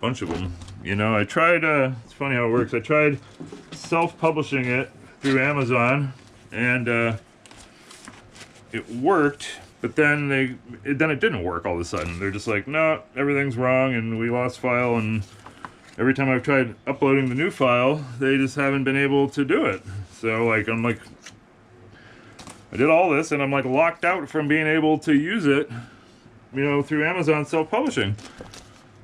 bunch of them. You know, I tried, it's funny how it works. I tried self-publishing it through Amazon, and it worked, but then it didn't work all of a sudden. They're just like, no, everything's wrong, and we lost file, and every time I've tried uploading the new file, they just haven't been able to do it. So, like, I'm like, I did all this, and I'm like locked out from being able to use it, you know, through Amazon self-publishing.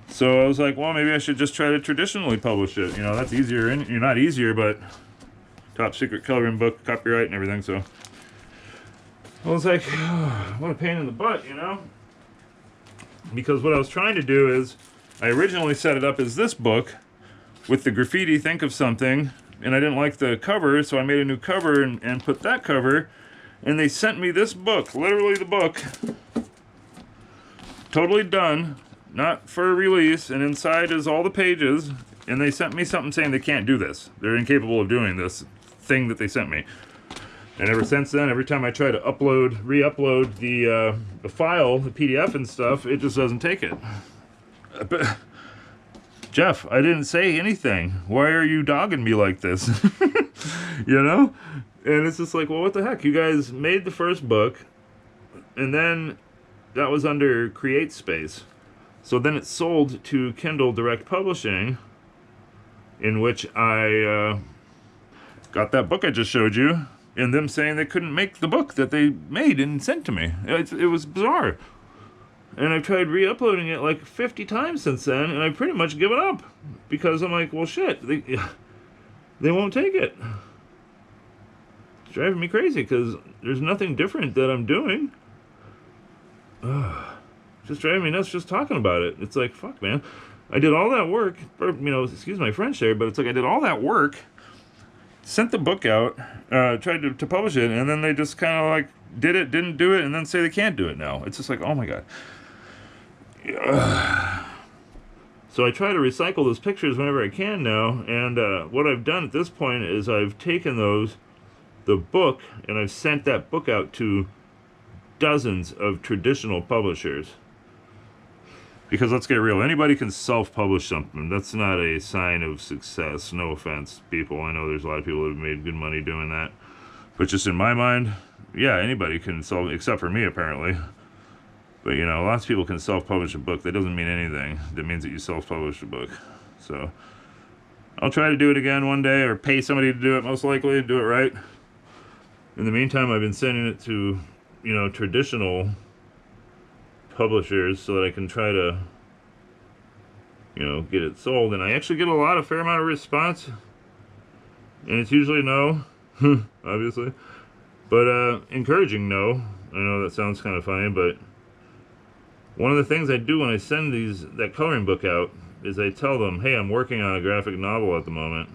So I was like, well, maybe I should just try to traditionally publish it. You know, that's easier, and you're not easier, but top secret coloring book, copyright and everything. So I was like, oh, what a pain in the butt, you know? Because what I was trying to do is, I originally set it up as this book with the graffiti Think of Something, and I didn't like the cover, so I made a new cover and put that cover, and they sent me this book, literally the book, totally done, not for release, and inside is all the pages, and they sent me something saying they can't do this. They're incapable of doing this thing that they sent me. And ever since then, every time I try to re-upload the file, the PDF and stuff, it just doesn't take it. But, Jeff, I didn't say anything. Why are you dogging me like this? You know? And it's just like, well, what the heck? You guys made the first book, and then that was under Create Space. So then it sold to Kindle Direct Publishing, in which I got that book I just showed you, and them saying they couldn't make the book that they made and sent to me. It was bizarre. And I've tried re-uploading it like 50 times since then, and I've pretty much given up. Because I'm like, well, shit, they won't take it. It's driving me crazy, because there's nothing different that I'm doing. Just driving me nuts just talking about it. It's like, fuck, man. I did all that work, or, you know, excuse my French there, but it's like I did all that work, sent the book out, tried to publish it, and then they just kind of like did it, didn't do it, and then say they can't do it now. It's just like, oh my god. So I try to recycle those pictures whenever I can now, and what I've done at this point is I've taken the book, and I've sent that book out to dozens of traditional publishers. Because let's get real, anybody can self-publish something. That's not a sign of success. No offense, people. I know there's a lot of people that have made good money doing that. But just in my mind, yeah, anybody can self, except for me apparently. But you know, lots of people can self-publish a book. That doesn't mean anything. That means that you self-published a book. So I'll try to do it again one day, or pay somebody to do it, most likely, do it right. In the meantime, I've been sending it to, you know, traditional publishers so that I can try to, you know, get it sold. And I actually get a fair amount of response, and it's usually no, obviously, but encouraging no. I know that sounds kind of funny, but one of the things I do when I send that coloring book out is I tell them, hey, I'm working on a graphic novel at the moment,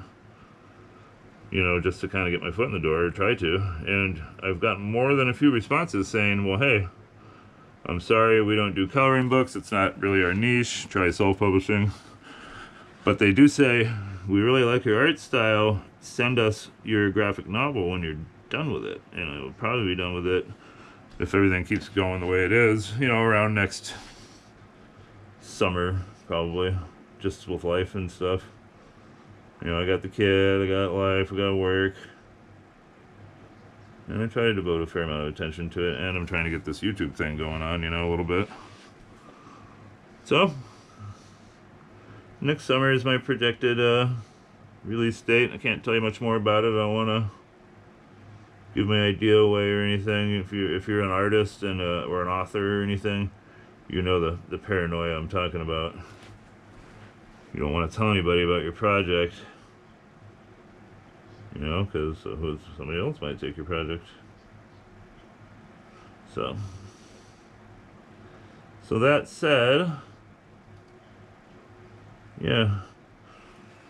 you know, just to kind of get my foot in the door, or try to. And I've gotten more than a few responses saying, well, hey, I'm sorry, we don't do coloring books, it's not really our niche, try self-publishing. But they do say, we really like your art style, send us your graphic novel when you're done with it. And I will probably be done with it, if everything keeps going the way it is, you know, around next summer, probably, just with life and stuff. You know, I got the kid, I got life, I got work. And I try to devote a fair amount of attention to it, and I'm trying to get this YouTube thing going on, you know, a little bit. So, next summer is my projected release date. I can't tell you much more about it. I don't want to give my idea away or anything. If you're an artist and or an author or anything, you know the paranoia I'm talking about. You don't want to tell anybody about your project. You know, because somebody else might take your project. So that said, yeah,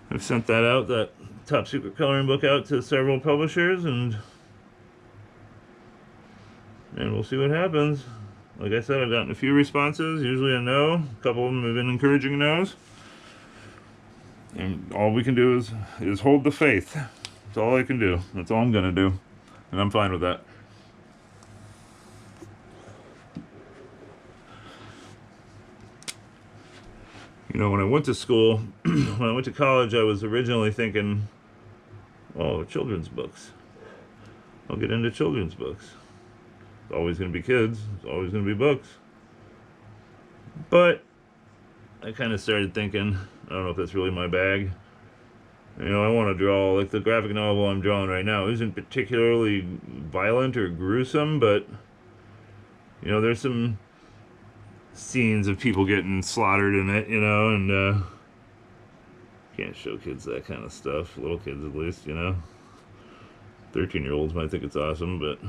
I've sent that top secret coloring book out to several publishers, and we'll see what happens. Like I said, I've gotten a few responses, usually a no. A couple of them have been encouraging no's. And all we can do is hold the faith. That's all I can do. That's all I'm gonna do. And I'm fine with that. You know, when I went to school, when I went to college, I was originally thinking, oh, children's books. I'll get into children's books. It's always going to be kids. It's always going to be books. But I kind of started thinking, I don't know if that's really my bag. You know, I want to draw, like the graphic novel I'm drawing right now isn't particularly violent or gruesome, but, you know, there's some scenes of people getting slaughtered in it, you know, and can't show kids that kind of stuff. Little kids, at least, you know. 13-year-olds might think it's awesome, but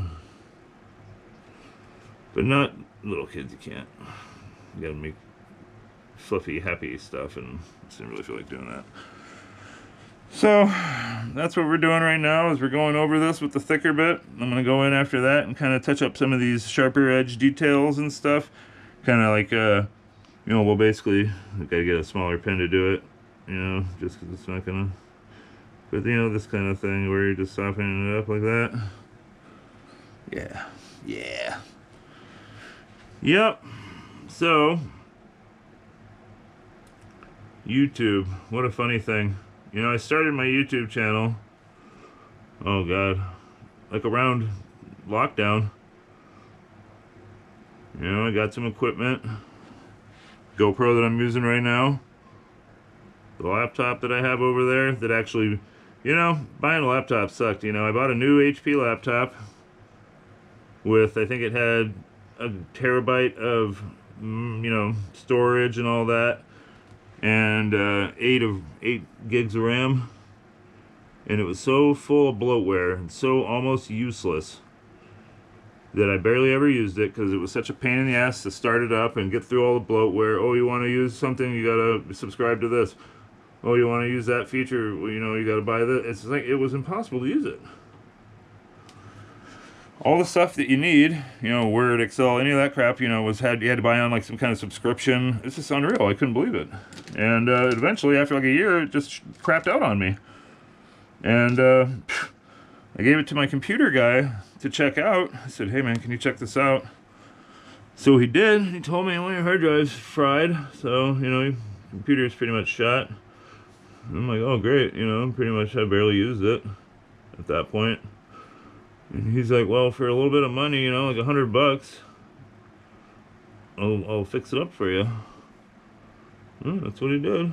not little kids. You can't. You gotta make fluffy, happy stuff, and I just didn't really feel like doing that. So that's what we're doing right now. Is we're going over this with the thicker bit. I'm gonna go in after that and kind of touch up some of these sharper edge details and stuff. Kind of like you know, we'll basically I gotta get a smaller pen to do it. You know, just because it's not gonna. But you know, this kind of thing where you're just softening it up like that. Yeah. Yeah. Yep. So, YouTube. What a funny thing. You know, I started my YouTube channel, oh god, like around lockdown. You know, I got some equipment. GoPro that I'm using right now. The laptop that I have over there that actually, you know, buying a laptop sucked. You know, I bought a new HP laptop with, I think it had a terabyte of, you know, storage and all that. And 8 gigs of RAM, and it was so full of bloatware and so almost useless that I barely ever used it because it was such a pain in the ass to start it up and get through all the bloatware. Oh, you want to use something, you gotta subscribe to this. Oh, you want to use that feature, well, you know, you gotta buy this. It's like it was impossible to use it. All the stuff that you need, you know, Word, Excel, any of that crap, you know, you had to buy on like some kind of subscription. It's just unreal. I couldn't believe it. And eventually, after like a year, it just crapped out on me. And I gave it to my computer guy to check out. I said, hey man, can you check this out? So he did. He told me, well, your hard drive's fried. So, you know, your computer's pretty much shot. And I'm like, oh great, you know, pretty much I barely used it at that point. And he's like, well, for a little bit of money, you know, like $100, I'll fix it up for you. Well, that's what he did.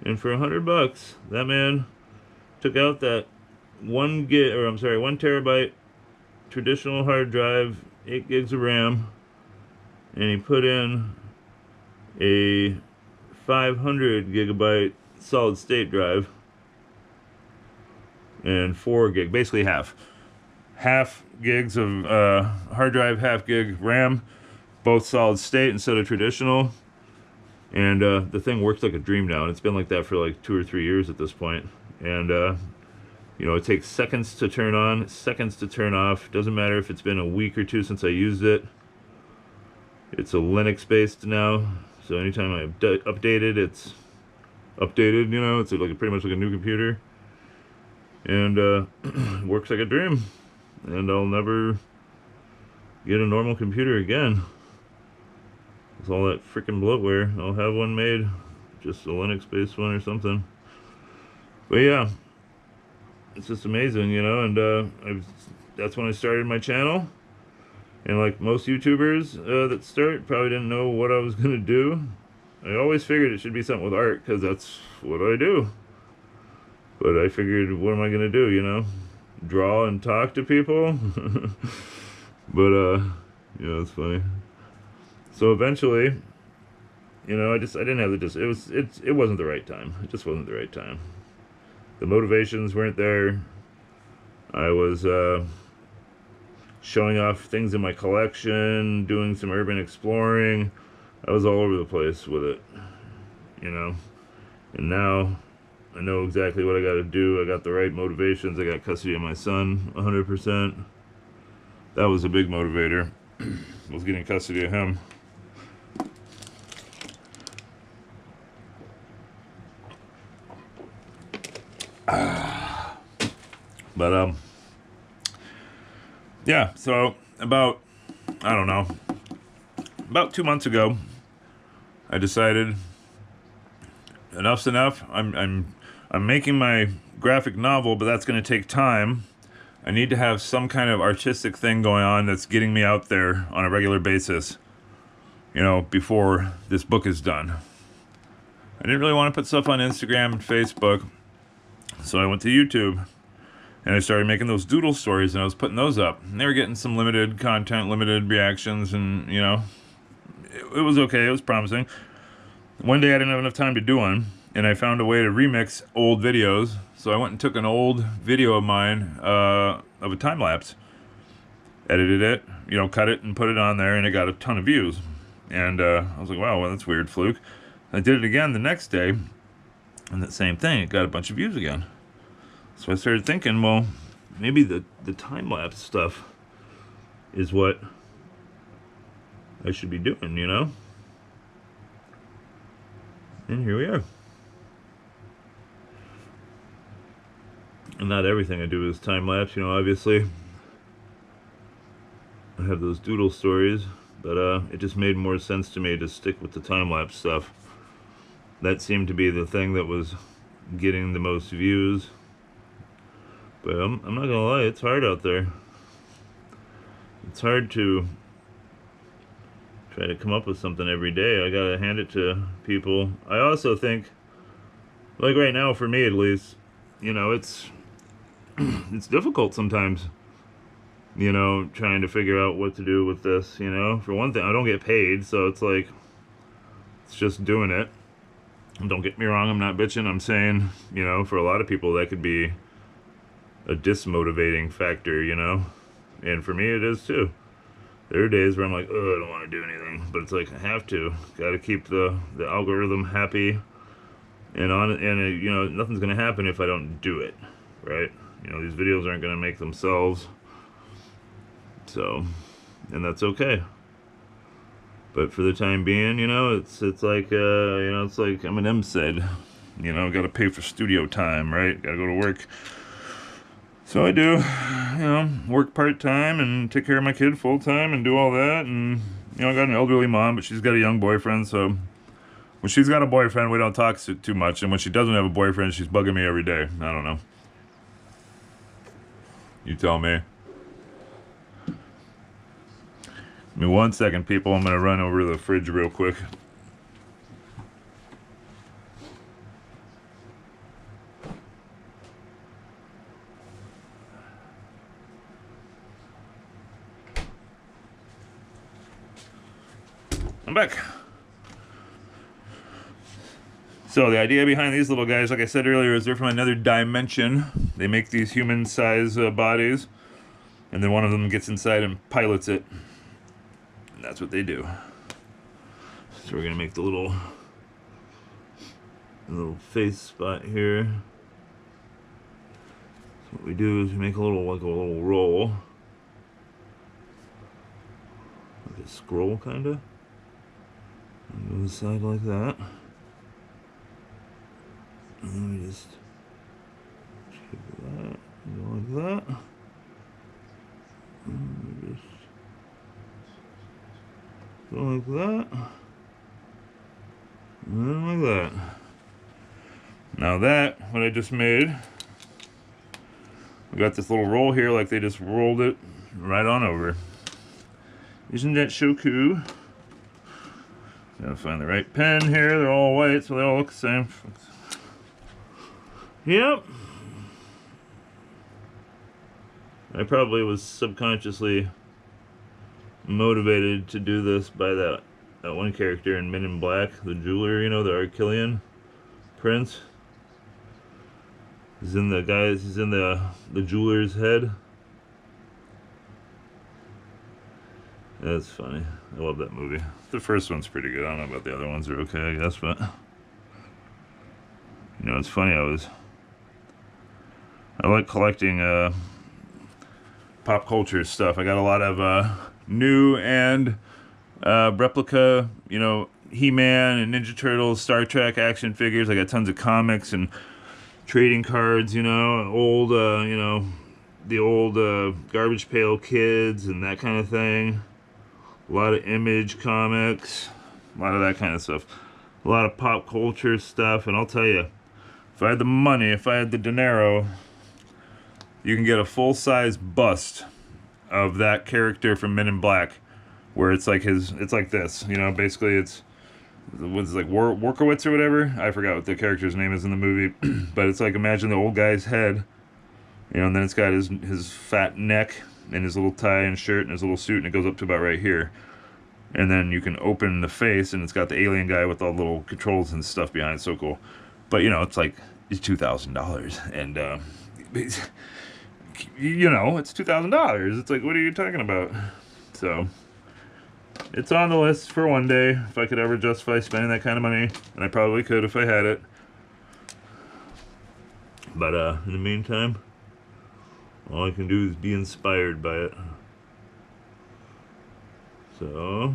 And for $100, that man took out that 1 terabyte traditional hard drive, 8 gigs of RAM, and he put in a 500 gigabyte solid state drive and 4 gig, basically half gigs of hard drive, half gig RAM, both solid state instead of traditional. And the thing works like a dream now, and it's been like that for like 2 or 3 years at this point. And you know, it takes seconds to turn on, seconds to turn off. Doesn't matter if it's been a week or 2 since I used it. It's a Linux based now, so anytime I update it, it's updated. You know, it's like pretty much like a new computer, and works like a dream. And I'll never get a normal computer again. With all that freaking bloatware. I'll have one made, just a Linux-based one or something. But yeah, it's just amazing, you know. And that's when I started my channel. And like most YouTubers that start, probably didn't know what I was gonna do. I always figured it should be something with art, because that's what I do. But I figured, what am I gonna do, you know? Draw and talk to people. But you know, it's funny. So eventually, you know, I didn't have it wasn't the right time. It just wasn't the right time. The motivations weren't there. I was showing off things in my collection, doing some urban exploring. I was all over the place with it, you know. And now I know exactly what I got to do. I got the right motivations. I got custody of my son 100%. That was a big motivator, was getting custody of him. But yeah, so about 2 months ago, I decided enough's enough. I'm making my graphic novel, but that's going to take time. I need to have some kind of artistic thing going on that's getting me out there on a regular basis, you know, before this book is done. I didn't really want to put stuff on Instagram and Facebook, so I went to YouTube and I started making those doodle stories, and I was putting those up, and they were getting some limited content, limited reactions, and you know, it was okay. It was promising. One day I didn't have enough time to do one, and I found a way to remix old videos. So I went and took an old video of mine of a time lapse, edited it, you know, cut it and put it on there, and it got a ton of views. And I was like, wow, well, that's weird, fluke. I did it again the next day, and the same thing, it got a bunch of views again. So I started thinking, well, maybe the time lapse stuff is what I should be doing, you know? And here we are. And not everything I do is time lapse, you know, obviously. I have those doodle stories, but it just made more sense to me to stick with the time lapse stuff. That seemed to be the thing that was getting the most views. But I'm not gonna lie, it's hard out there. It's hard to try to come up with something every day. I gotta hand it to people. I also think, like right now, for me at least, you know, it's difficult sometimes, you know, trying to figure out what to do with this, you know. For one thing, I don't get paid, so it's like, it's just doing it. Don't get me wrong, I'm not bitching. I'm saying, you know, for a lot of people that could be a dismotivating factor, you know. And for me it is too. There are days where I'm like, oh, I don't want to do anything, but it's like I have to. Got to keep the algorithm happy, and on, and you know, nothing's gonna happen if I don't do it, right? You know, these videos aren't gonna make themselves, so, and that's okay. But for the time being, you know, it's like you know, it's like Eminem said, you know, got to pay for studio time, right? Got to go to work. So I do, you know, work part-time and take care of my kid full-time and do all that. And, you know, I got an elderly mom, but she's got a young boyfriend. So when she's got a boyfriend, we don't talk too much. And when she doesn't have a boyfriend, she's bugging me every day. I don't know. You tell me. Give me 1 second, people. I'm going to run over to the fridge real quick. I'm back. So the idea behind these little guys, like I said earlier, is they're from another dimension. They make these human-sized bodies, and then one of them gets inside and pilots it. And that's what they do. So we're gonna make the little face spot here. So what we do is we make a little roll, like a scroll, kinda. And go inside like that. And then we just keep that, go like that. And we just go like that. And then like that. Now that, what I just made, we got this little roll here, like they just rolled it right on over. Isn't that so cool? Gotta find the right pen here. They're all white, so they all look the same. Yep. I probably was subconsciously motivated to do this by that one character in Men in Black, the jeweler, you know, the Archillian prince. He's in the jeweler's head. That's funny. I love that movie. The first one's pretty good. I don't know about the other ones. Are okay, I guess, but you know, it's funny. I like collecting pop culture stuff. I got a lot of new and replica, you know, He-Man and Ninja Turtles, Star Trek action figures. I got tons of comics and trading cards, you know, old, you know, the old Garbage Pail Kids and that kind of thing. A lot of Image comics, a lot of that kind of stuff. a lot of pop culture stuff, and I'll tell you, if I had the money, if I had the dinero, you can get a full-size bust of that character from Men in Black, where it's like it's like this, you know, basically it's like Workowitz or whatever. I forgot what the character's name is in the movie, but it's like, imagine the old guy's head, you know, and then it's got his fat neck and his little tie and shirt and his little suit, and it goes up to about right here. And then you can open the face, and it's got the alien guy with all the little controls and stuff behind. It's so cool. But, you know, it's like, it's $2,000. And, you know, it's $2,000. It's like, what are you talking about? So, it's on the list for one day, if I could ever justify spending that kind of money. And I probably could if I had it. But, in the meantime, all I can do is be inspired by it. So,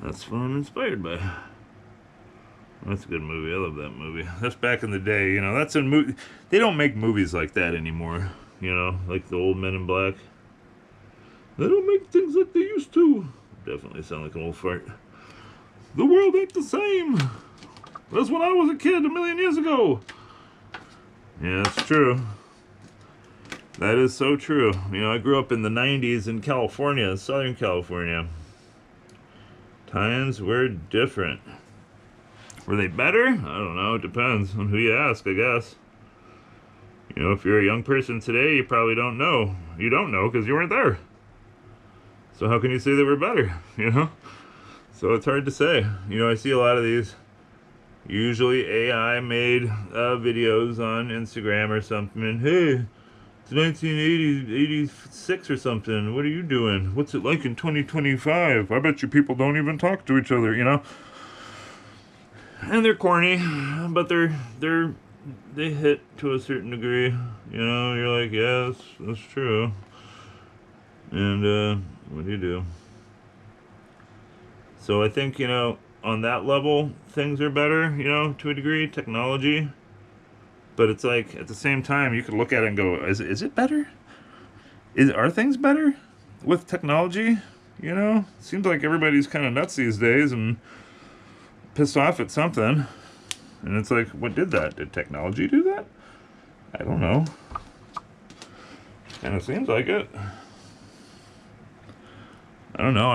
that's what I'm inspired by. That's a good movie. I love that movie. That's back in the day, you know. That's a movie. They don't make movies like that anymore, you know, like the old Men in Black. They don't make things like they used to. Definitely sound like an old fart. The world ain't the same. That's when I was a kid a million years ago. Yeah, that's true. That is so true. You know, I grew up in the 90s in California, Southern California. Times were different. Were they better? I don't know. It depends on who you ask, I guess. You know, if you're a young person today, you probably don't know. You don't know because you weren't there. So how can you say they were better, you know? So it's hard to say. You know, I see a lot of these usually AI-made videos on Instagram or something, and hey, it's 1986 or something. What are you doing? What's it like in 2025? I bet you people don't even talk to each other, you know? And they're corny, but they hit to a certain degree. You know, you're like, yes, that's true. And what do you do? So I think, you know, on that level, things are better, you know, to a degree, technology. But it's like, at the same time, you could look at it and go, is it better? Are things better with technology? You know? Seems like everybody's kind of nuts these days and pissed off at something. And it's like, what did that? Did technology do that? I don't know. Kind of seems like it. I don't know.